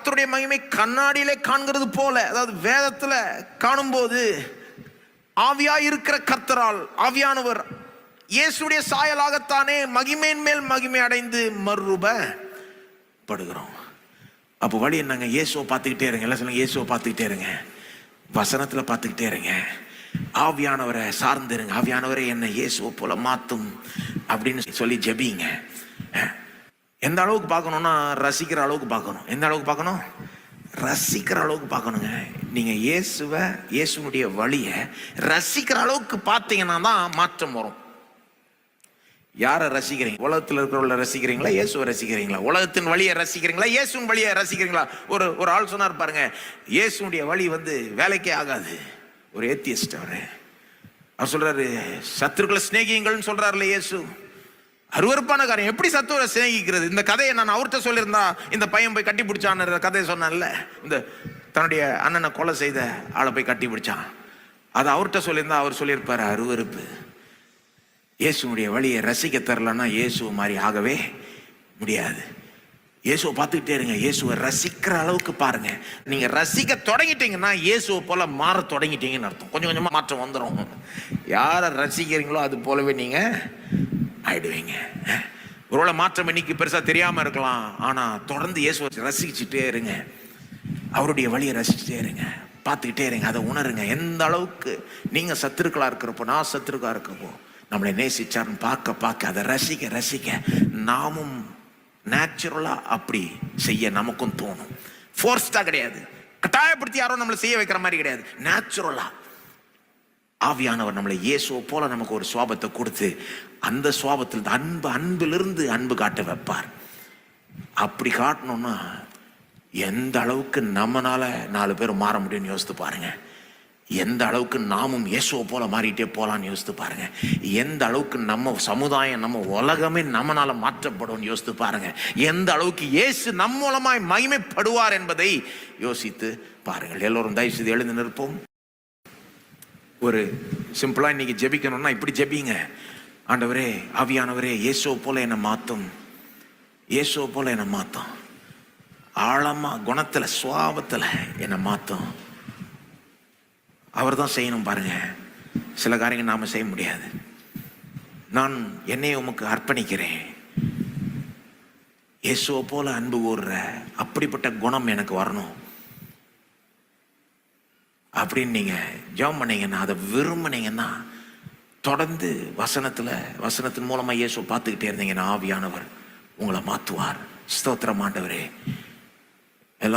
கர்த்தருடைய மகிமை கண்ணாடியிலே காண்கிறது போல, அதாவது வேதத்துல காணும்போது ஆவியாய் இருக்கிற கர்த்தரால், ஆவியானவர் இயேசுடைய சாயலாகத்தானே மகிமையின் மேல் மகிமை அடைந்து மறுரூபப்படுகிறோம். அப்போ வழி என்னங்க? இயேசுவை பார்த்துக்கிட்டே இருங்க. எல்லாம் சொல்லுங்க, இயேசுவை பார்த்துக்கிட்டே இருங்க, வசனத்துல பார்த்துக்கிட்டே இருங்க, ஆவியானவரை சார்ந்துருங்க. ஆவியானவரை என்ன இயேசுவை போல மாத்தும் அப்படின்னு சொல்லி ஜெபிங்க. எந்த அளவுக்கு பார்க்கணும்னா ரசிக்கிற அளவுக்கு பார்க்கணும். எந்த அளவுக்கு பார்க்கணும்? ரசிக்கிற அளவுக்கு பார்க்கணுங்க. நீங்க இயேசுவை, இயேசுனுடைய வழியை ரசிக்கிற அளவுக்கு பார்த்தீங்கன்னா தான் மாற்றம் வரும். யாரை ரசிக்கிறீங்க? உலகத்தில் இருக்கிறவங்கள ரசிக்கிறீங்களா, இயேசுவை ரசிக்கிறீங்களா? உலகத்தின் வழியை ரசிக்கிறீங்களா, இயேசுவின் வழியை ரசிக்கிறீங்களா? ஒரு ஆள் சொன்னார் பாருங்க, இயேசுடைய வழி வேலைக்கே ஆகாது. ஒரு ஏத்தியஸ்ட் அவர் சொல்றாரு, சத்துருக்களை சிநேகிங்கள்னு சொல்றாருல்ல இயேசு. அருவருப்பான காரியம். எப்படி சத்துருவை சிநேகிக்கிறது? இந்த கதையை நான் அவர்கிட்ட சொல்லியிருந்தா, இந்த பையன் போய் கட்டி பிடிச்சான்னு கதையை சொன்னான்ல, இந்த தன்னுடைய அண்ணனை கொலை செய்த ஆளை போய் கட்டி பிடிச்சான், அதை அவர்கிட்ட சொல்லியிருந்தா அவர் சொல்லியிருப்பாரு, அருவருப்பு. இயேசுடைய வழியை ரசிக்க தரலன்னா இயேசு மாதிரி ஆகவே முடியாது. இயேசுவை பார்த்துக்கிட்டே இருங்க, இயேசுவை ரசிக்கிற அளவுக்கு பாருங்க. நீங்க ரசிக்க தொடங்கிட்டீங்கன்னா இயேசுவை போல மாற தொடங்கிட்டீங்கன்னு அர்த்தம். கொஞ்சம் கொஞ்சமா மாற்றம் வந்துடும். யாரை ரசிக்கிறீங்களோ அது போலவே நீங்க ஆயிடுவீங்க. ஒருவேளை மாற்றம் இன்னைக்கு பெருசா தெரியாம இருக்கலாம், ஆனா தொடர்ந்து இயேசுவை ரசிச்சுட்டே இருங்க, அவருடைய வழியை ரசிச்சுட்டே இருங்க, பார்த்துக்கிட்டே இருங்க, அதை உணருங்க. எந்த அளவுக்கு நீங்க சத்துருக்களா இருக்கிறப்போ, நான் சத்துருக்கா இருக்கிறப்போ நம்மளை நேசிச்சாருன்னு பார்க்க பார்க்க, அதை ரசிக்க ரசிக்க நாமும் நேச்சுரலா அப்படி செய்ய நமக்கும் தோணும். ஃபோர்ஸ்டா கிடையாது, கட்டாயப்படுத்தி யாரும் நம்மளை செய்ய வைக்கிற மாதிரி கிடையாது. நேச்சுரலா ஆவியானவர் நம்மளை இயேசுவை போல நமக்கு ஒரு சுவாபத்தை கொடுத்து, அந்த சுவாபத்தில் அன்பிலிருந்து அன்பு காட்ட வைப்பார். அப்படி காட்டணும்னா எந்த அளவுக்கு நம்மனால 4 பேர் மாற முடியும்னு யோசித்து பாருங்க. எந்த அளவுக்கு நாமும் இயேசுவை போல மாறிட்டே போலான்னு யோசித்து பாருங்க. எந்த அளவுக்கு நம்ம சமுதாயம், நம்ம உலகமே நம்மனால மாற்றப்படும் யோசித்து பாருங்க. எந்த அளவுக்கு இயேசு நம் மூலமாய் மகிமைப்படுவார் என்பதை யோசித்து பாருங்கள். எல்லோரும் தயவு செய்து எழுந்து நிற்போம். ஒரு சிம்பிளா இன்னைக்கு ஜெபிக்கணும்னா இப்படி ஜெபிங்க. ஆண்டவரே, ஆவியானவரே, இயேசுவை போல என்னை மாத்தும், இயேசுவை போல என்னை மாத்தும், ஆழமா குணத்துல சுவாபத்துல என்னை மாத்தும். அவர் தான் செய்யணும் பாருங்க. சில காரியங்கள் நாம செய்ய முடியாது. நான் என்னை உமக்கு அர்ப்பணிக்கிறேன், இயேசுவை போல அன்பு கூறுற அப்படிப்பட்ட குணம் எனக்கு வரணும் அப்படின்னு நீங்க ஜெபம் பண்ணீங்கன்னா, அதை விரும்பினீங்கன்னா, தொடர்ந்து வசனத்தின் மூலமா இயேசுவை பார்த்துக்கிட்டே இருந்தீங்கன்னா ஆவியானவர் உங்களை மாத்துவார். ஸ்தோத்திரம் ஆண்டவரே.